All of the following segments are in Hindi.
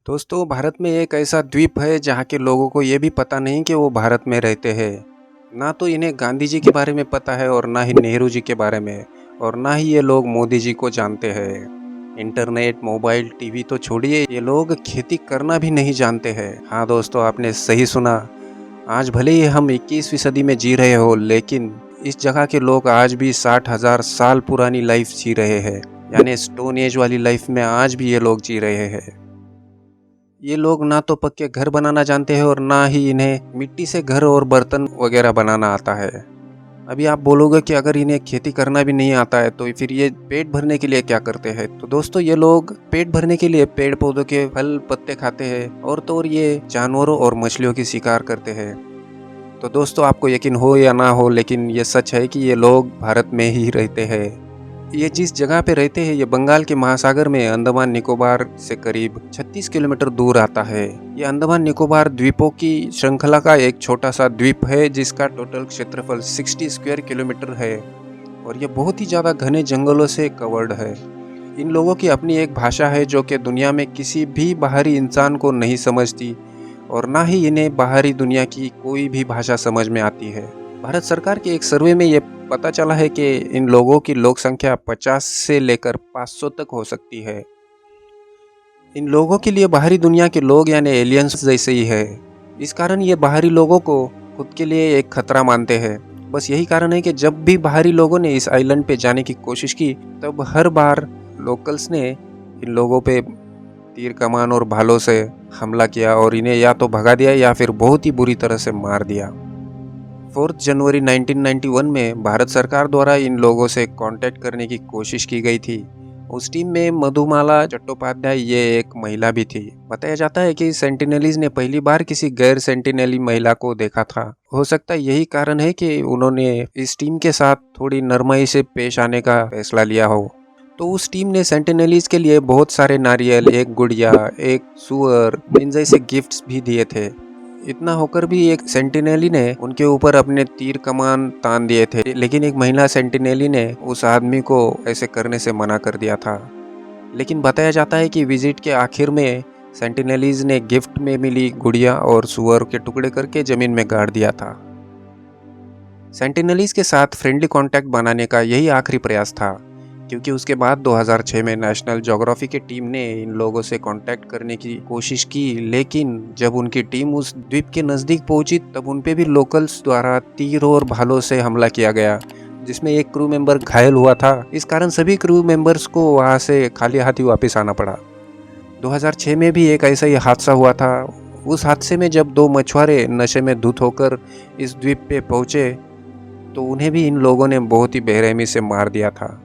दोस्तों, भारत में एक ऐसा द्वीप है जहाँ के लोगों को ये भी पता नहीं कि वो भारत में रहते हैं। ना तो इन्हें गांधी जी के बारे में पता है और ना ही नेहरू जी के बारे में, और ना ही ये लोग मोदी जी को जानते हैं। इंटरनेट, मोबाइल, टीवी तो छोड़िए, ये लोग खेती करना भी नहीं जानते हैं। हाँ दोस्तों, आपने सही सुना। आज भले ही हम 21वीं सदी में जी रहे हो, लेकिन इस जगह के लोग आज भी 60,000 साल पुरानी लाइफ जी रहे हैं। यानी स्टोन एज वाली लाइफ में आज भी ये लोग जी रहे हैं। ये लोग ना तो पक्के घर बनाना जानते हैं और ना ही इन्हें मिट्टी से घर और बर्तन वगैरह बनाना आता है। अभी आप बोलोगे कि अगर इन्हें खेती करना भी नहीं आता है तो फिर ये पेट भरने के लिए क्या करते हैं? तो दोस्तों, ये लोग पेट भरने के लिए पेड़ पौधों के फल पत्ते खाते हैं, और तो और ये जानवरों और मछलियों की शिकार करते हैं। तो दोस्तों, आपको यकीन हो या ना हो, लेकिन ये सच है कि ये लोग भारत में ही रहते हैं। ये जिस जगह पे रहते हैं, ये बंगाल के महासागर में अंडमान निकोबार से करीब 36 किलोमीटर दूर आता है। ये अंडमान निकोबार द्वीपों की श्रृंखला का एक छोटा सा द्वीप है, जिसका टोटल क्षेत्रफल 60 स्क्वायर किलोमीटर है, और ये बहुत ही ज़्यादा घने जंगलों से कवर्ड है। इन लोगों की अपनी एक भाषा है जो कि दुनिया में किसी भी बाहरी इंसान को नहीं समझती, और ना ही इन्हें बाहरी दुनिया की कोई भी भाषा समझ में आती है। भारत सरकार के एक सर्वे में ये पता चला है कि इन लोगों की लोक संख्या 50 से लेकर 500 तक हो सकती है। इन लोगों के लिए बाहरी दुनिया के लोग यानी एलियंस जैसे ही है। इस कारण ये बाहरी लोगों को खुद के लिए एक खतरा मानते हैं। बस यही कारण है कि जब भी बाहरी लोगों ने इस आइलैंड पे जाने की कोशिश की, तब हर बार लोकल्स ने इन लोगों पे तीर कमान और भालों से हमला किया और इन्हें या तो भगा दिया या फिर बहुत ही बुरी तरह से मार दिया। 4 जनवरी 1991 में भारत सरकार द्वारा इन लोगों से कांटेक्ट करने की कोशिश की गई थी। उस टीम में मधुमाला चट्टोपाध्याय ये एक महिला भी थी। बताया जाता है कि सेंटिनलीज ने पहली बार किसी गैर सेंटिनली महिला को देखा था। हो सकता है यही कारण है कि उन्होंने इस टीम के साथ थोड़ी नरमाई से पेश आने का फैसला लिया हो। तो उस टीम ने सेंटिनलीज के लिए बहुत सारे नारियल, एक गुड़िया, एक सुअर, इन जैसे गिफ्ट्स भी दिए थे। इतना होकर भी एक सेंटिनेली ने उनके ऊपर अपने तीर कमान तान दिए थे, लेकिन एक महिला सेंटिनेली ने उस आदमी को ऐसे करने से मना कर दिया था। लेकिन बताया जाता है कि विजिट के आखिर में सेंटिनेलीज ने गिफ्ट में मिली गुड़िया और सुअर के टुकड़े करके जमीन में गाड़ दिया था। सेंटिनेलीज के साथ फ्रेंडली कांटेक्ट बनाने का यही आखिरी प्रयास था, क्योंकि उसके बाद 2006 में नेशनल ज्योग्राफी की टीम ने इन लोगों से कांटेक्ट करने की कोशिश की, लेकिन जब उनकी टीम उस द्वीप के नज़दीक पहुंची, तब उन पे भी लोकल्स द्वारा तीर और भालों से हमला किया गया, जिसमें एक क्रू मेंबर घायल हुआ था। इस कारण सभी क्रू मेंबर्स को वहां से खाली हाथी वापस आना पड़ा। 2006 में भी एक ऐसा ही हादसा हुआ था। उस हादसे में जब 2 मछुआरे नशे में धुत होकर इस द्वीप पे पहुंचे, तो उन्हें भी इन लोगों ने बहुत ही बेरहमी से मार दिया था।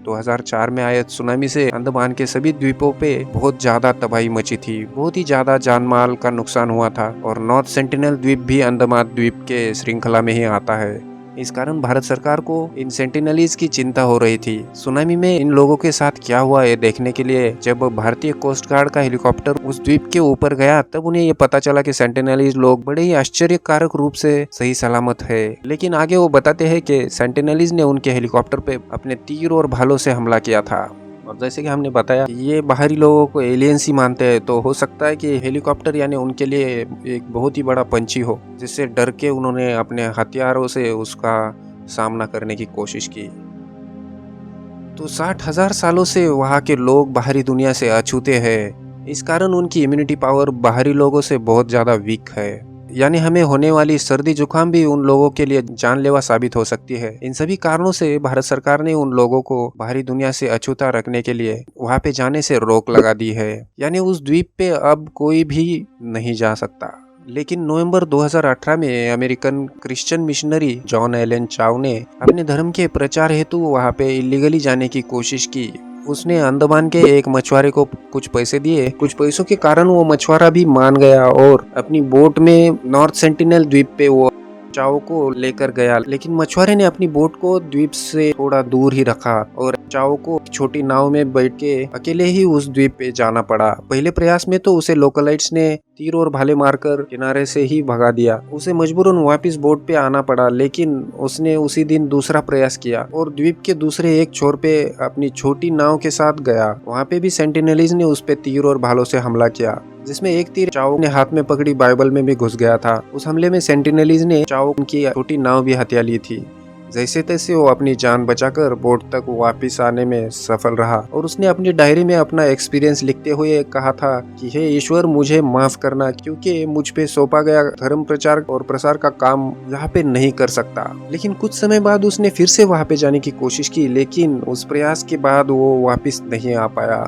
2004 में आए सुनामी से अंडमान के सभी द्वीपों पे बहुत ज्यादा तबाही मची थी। बहुत ही ज्यादा जानमाल का नुकसान हुआ था, और नॉर्थ सेंटिनल द्वीप भी अंडमान द्वीप के श्रृंखला में ही आता है। इस कारण भारत सरकार को इन सेंटिनलीज की चिंता हो रही थी। सुनामी में इन लोगों के साथ क्या हुआ ये देखने के लिए जब भारतीय कोस्ट गार्ड का हेलीकॉप्टर उस द्वीप के ऊपर गया, तब उन्हें ये पता चला कि सेंटिनलीज लोग बड़े ही आश्चर्यकारक रूप से सही सलामत है। लेकिन आगे वो बताते हैं कि सेंटिनलीज ने उनके हेलीकॉप्टर पे अपने तीर और भालों से हमला किया था। और जैसे कि हमने बताया, ये बाहरी लोगों को एलियंस ही मानते हैं, तो हो सकता है कि हेलीकॉप्टर यानी उनके लिए एक बहुत ही बड़ा पंछी हो, जिससे डर के उन्होंने अपने हथियारों से उसका सामना करने की कोशिश की। तो 60,000 सालों से वहाँ के लोग बाहरी दुनिया से अछूते हैं। इस कारण उनकी इम्यूनिटी पावर बाहरी लोगों से बहुत ज़्यादा वीक है। यानी हमें होने वाली सर्दी जुकाम भी उन लोगों के लिए जानलेवा साबित हो सकती है। इन सभी कारणों से भारत सरकार ने उन लोगों को बाहरी दुनिया से अछूता रखने के लिए वहां पे जाने से रोक लगा दी है। यानी उस द्वीप पे अब कोई भी नहीं जा सकता। लेकिन नवंबर 2018 में American Christian missionary John Allen चाव ने अपने धर्म के प्रचार हेतु वहां पे इलीगली जाने की कोशिश की। उसने अंडमान के एक मछुआरे को कुछ पैसे दिए। कुछ पैसों के कारण वो मछुआरा भी मान गया और अपनी बोट में नॉर्थ सेंटिनल द्वीप पे वो चाओ को लेकर गया, लेकिन मछुआरे ने अपनी बोट को द्वीप से थोड़ा दूर ही रखा और चाओ को छोटी नाव में बैठ के अकेले ही उस द्वीप पे जाना पड़ा। पहले प्रयास में तो उसे लोकलाइट्स ने तीर और भाले मारकर किनारे से ही भगा दिया। उसे मजबूरन वापस बोट पे आना पड़ा, लेकिन उसने उसी दिन दूसरा प्रयास किया और द्वीप के दूसरे एक छोर पे अपनी छोटी नाव के साथ गया। वहाँ पे भी सेंटिनेलीज ने उस पे तीर और भालों से हमला किया, जिसमें एक तीर चाओ ने हाथ में पकड़ी बाइबल में भी घुस गया था। उस हमले में सेंटिनेलीज ने चाओ की छोटी नाव भी हथिया ली थी। जैसे तैसे वो अपनी जान बचाकर बोट तक वापस आने में सफल रहा और उसने अपनी डायरी में अपना एक्सपीरियंस लिखते हुए कहा था कि हे ईश्वर, मुझे माफ करना, क्योंकि मुझ पे सौंपा गया धर्म प्रचार और प्रसार का काम यहाँ पे नहीं कर सकता। लेकिन कुछ समय बाद उसने फिर से वहाँ पे जाने की कोशिश की, लेकिन उस प्रयास के बाद वो वापस नहीं आ पाया।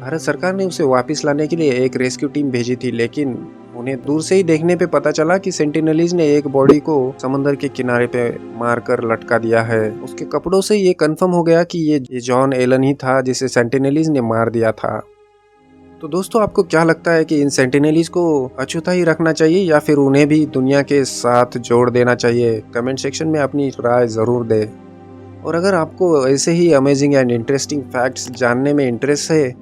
भारत सरकार ने उसे वापस लाने के लिए एक रेस्क्यू टीम भेजी थी, लेकिन उन्हें दूर से ही देखने पे पता चला कि सेंटिनेलीज ने एक बॉडी को समंदर के किनारे पे मारकर लटका दिया है। उसके कपड़ों से ये कंफर्म हो गया कि ये जॉन एलन ही था जिसे सेंटिनेलीज ने मार दिया था। तो दोस्तों, आपको क्या लगता है कि इन सेंटिनेलीज को अछूता ही रखना चाहिए या फिर उन्हें भी दुनिया के साथ जोड़ देना चाहिए? कमेंट सेक्शन में अपनी राय जरूर दें। और अगर आपको ऐसे ही अमेजिंग एंड इंटरेस्टिंग फैक्ट्स जानने में इंटरेस्ट है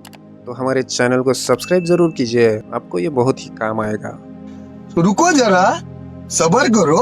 तो हमारे चैनल को सब्सक्राइब जरूर कीजिए, आपको ये बहुत ही काम आएगा। रुको जरा, सब्र करो।